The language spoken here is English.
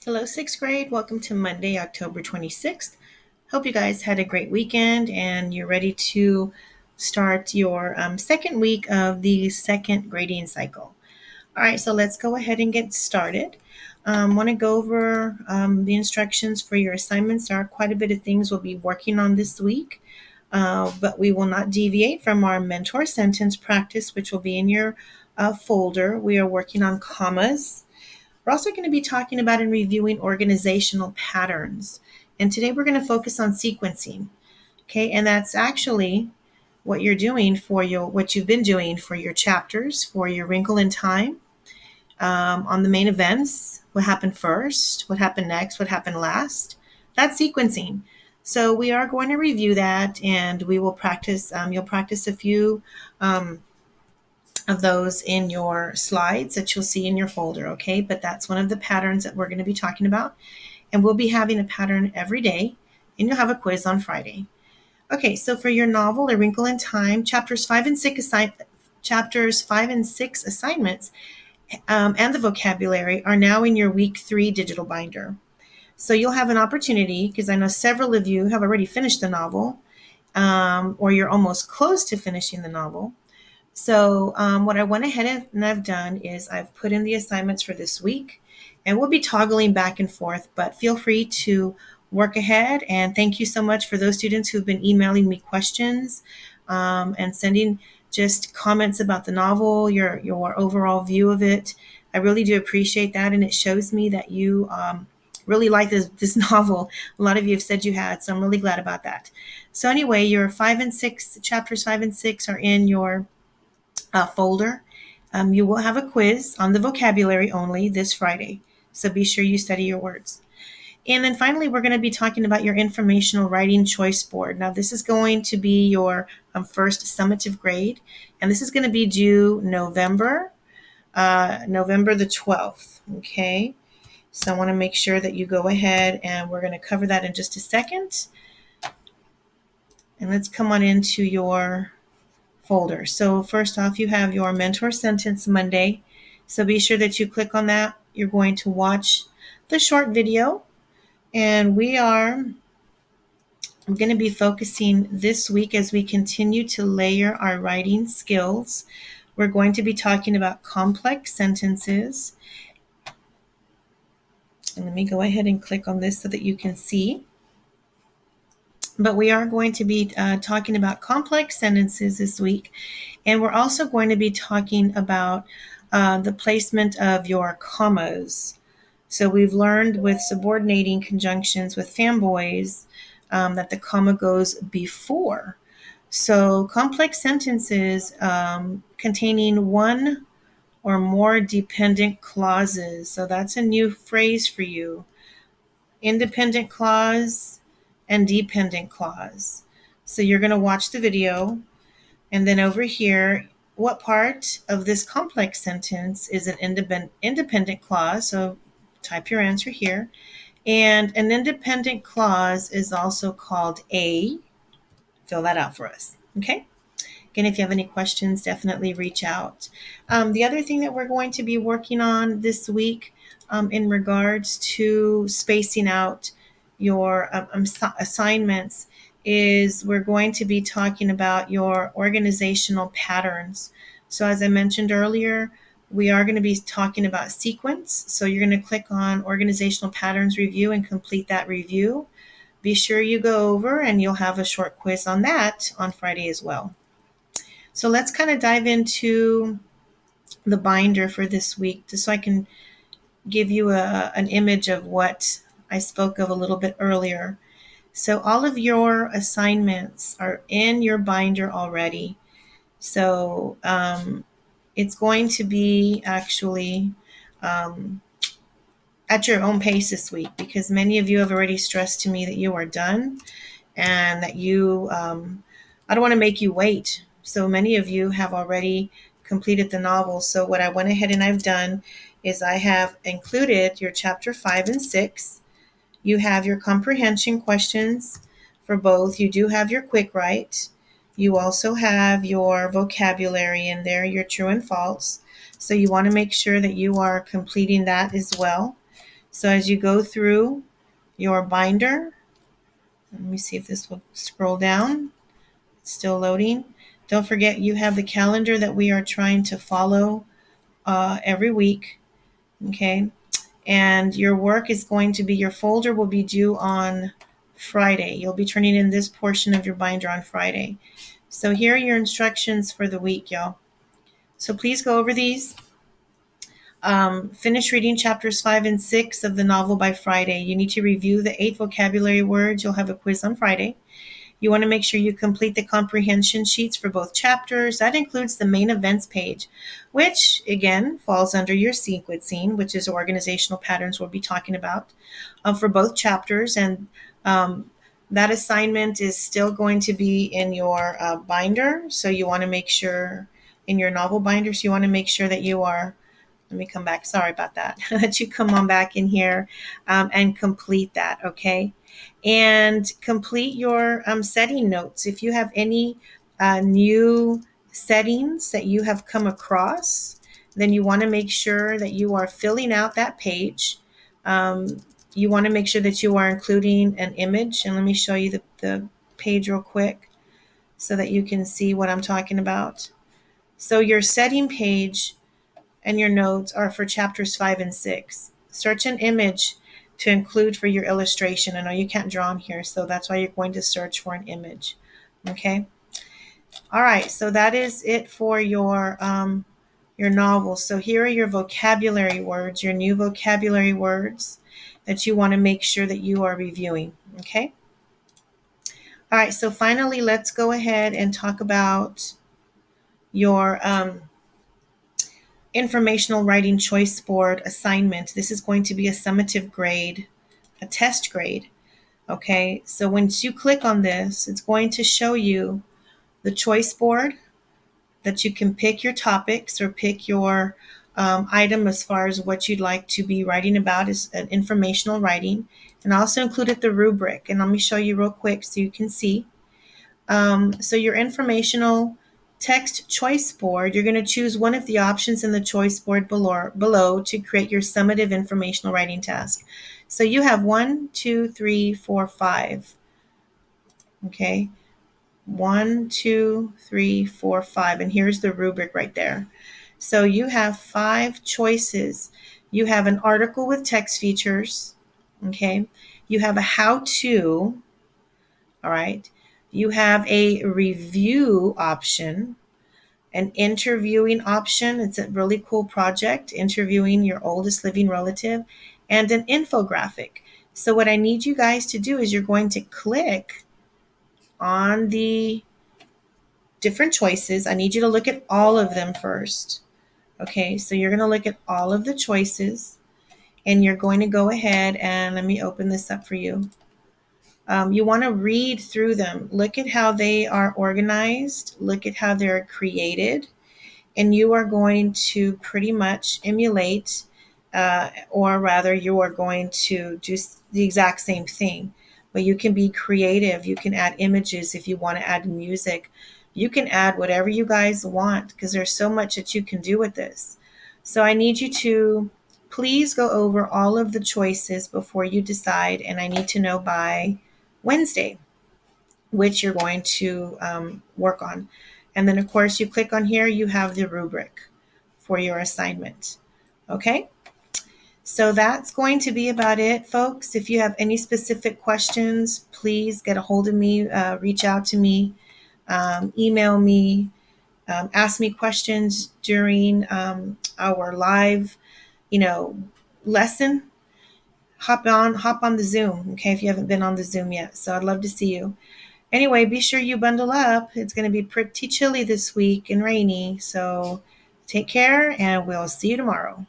Hello, sixth grade. Welcome to Monday, October 26th. Hope you guys had a great weekend and you're ready to start your second week of the second grading cycle. All right, so let's go ahead and get started. Want to go over the instructions for your assignments. There are quite a bit of things we'll be working on this week, but we will not deviate from our mentor sentence practice, which will be in your folder. We are working on commas. We're also going to be talking about and reviewing organizational patterns. And today we're going to focus on sequencing. Okay, and that's actually what you're doing for what you've been doing for your chapters, for your wrinkle in time, on the main events, what happened first, what happened next, what happened last. That's sequencing. So we are going to review that, and we will practice. You'll practice a few of those in your slides that you'll see in your folder, okay? But that's one of the patterns that we're going to be talking about. And we'll be having a pattern every day, and you'll have a quiz on Friday. Okay, so for your novel, A Wrinkle in Time, chapters 5 and 6 assignments and the vocabulary are now in your week 3 digital binder. So you'll have an opportunity, because I know several of you have already finished the novel, or you're almost close to finishing the novel. So what I went ahead and I've done is I've put in the assignments for this week, and we'll be toggling back and forth, but feel free to work ahead. And thank you so much for those students who've been emailing me questions and sending just comments about the novel, your overall view of it. I really do appreciate that, and it shows me that you really like this novel. A lot of you have said you had, so I'm really glad about that. So anyway, your chapters 5 and 6 are in your folder. You will have a quiz on the vocabulary only this Friday, so be sure you study your words. And then finally, we're going to be talking about your informational writing choice board. Now, this is going to be your first summative grade, and this is going to be due November the 12th, okay? So I want to make sure that you go ahead, and we're going to cover that in just a second. And let's come on into your folder. So first off, you have your mentor sentence Monday. So be sure that you click on that. You're going to watch the short video. And we are going to be focusing this week as we continue to layer our writing skills. We're going to be talking about complex sentences. And let me go ahead and click on this so that you can see. But we are going to be talking about complex sentences this week. And we're also going to be talking about the placement of your commas. So we've learned with subordinating conjunctions with fanboys that the comma goes before. So complex sentences containing one or more dependent clauses. So that's a new phrase for you. Independent clause and dependent clause. So you're going to watch the video, and then over here, what part of this complex sentence is an independent clause? So type your answer here. And an independent clause is also called a. Fill that out for us, okay? Again, if you have any questions, definitely reach out. The other thing that we're going to be working on this week in regards to spacing out your assignments is we're going to be talking about your organizational patterns. So as I mentioned earlier, we are going to be talking about sequence. So you're going to click on Organizational Patterns Review and complete that review. Be sure you go over, and you'll have a short quiz on that on Friday as well. So let's kind of dive into the binder for this week, just so I can give you an image of what I spoke of a little bit earlier. So all of your assignments are in your binder already. So it's going to be actually at your own pace this week, because many of you have already stressed to me that you are done and that you, I don't want to make you wait. So many of you have already completed the novel. So what I went ahead and I've done is I have included your chapter 5 and 6. You have your comprehension questions for both. You do have your quick write. You also have your vocabulary in there, your true and false. So you want to make sure that you are completing that as well. So as you go through your binder, let me see if this will scroll down. It's still loading. Don't forget you have the calendar that we are trying to follow every week. Okay. And your work is going to be, your folder will be due on Friday. You'll be turning in this portion of your binder on Friday. So here are your instructions for the week, y'all. So please go over these. Finish reading chapters 5 and 6 of the novel by Friday. You need to review the 8 vocabulary words. You'll have a quiz on Friday. You want to make sure you complete the comprehension sheets for both chapters. That includes the main events page, which again falls under your sequencing, which is organizational patterns we'll be talking about for both chapters. And that assignment is still going to be in your binder. So you want to make sure in your novel binder, so you want to make sure that you are, let me come back. Sorry about that. That you come on back in here and complete that, okay? And complete your setting notes. If you have any new settings that you have come across, then you want to make sure that you are filling out that page. You want to make sure that you are including an image. And let me show you the page real quick so that you can see what I'm talking about. So your setting page and your notes are for chapters 5 and 6. Search an image to include for your illustration. I know you can't draw on here, so that's why you're going to search for an image. Okay? All right, so that is it for your novel. So here are your vocabulary words, your new vocabulary words that you want to make sure that you are reviewing. Okay? All right, so finally, let's go ahead and talk about your informational writing choice board assignment. This is going to be a summative grade, a test grade. Okay, so once you click on this, it's going to show you the choice board that you can pick your topics or pick your item as far as what you'd like to be writing about is an informational writing. And I also included the rubric. And let me show you real quick so you can see. So your informational text choice board, you're going to choose one of the options in the choice board below to create your summative informational writing task. So you have 1, 2, 3, 4, 5. Okay. 1, 2, 3, 4, 5. And here's the rubric right there. So you have 5 choices. You have an article with text features. Okay. You have a how-to. All right. You have a review option, an interviewing option. It's a really cool project, interviewing your oldest living relative, and an infographic. So what I need you guys to do is you're going to click on the different choices. I need you to look at all of them first. Okay, so you're going to look at all of the choices and you're going to go ahead and let me open this up for you. You want to read through them. Look at how they are organized. Look at how they're created. And you are going to pretty much emulate, or rather, you are going to do the exact same thing. But you can be creative. You can add images if you want to add music. You can add whatever you guys want because there's so much that you can do with this. So I need you to please go over all of the choices before you decide. And I need to know by Wednesday which you're going to work on. And then, of course, you click on here, you have the rubric for your assignment. Okay? So that's going to be about it, folks. If you have any specific questions, please get a hold of me, reach out to me, email me, ask me questions during our live, lesson. Hop on the Zoom, okay, if you haven't been on the Zoom yet. So I'd love to see you. Anyway, be sure you bundle up. It's going to be pretty chilly this week and rainy. So take care, and we'll see you tomorrow.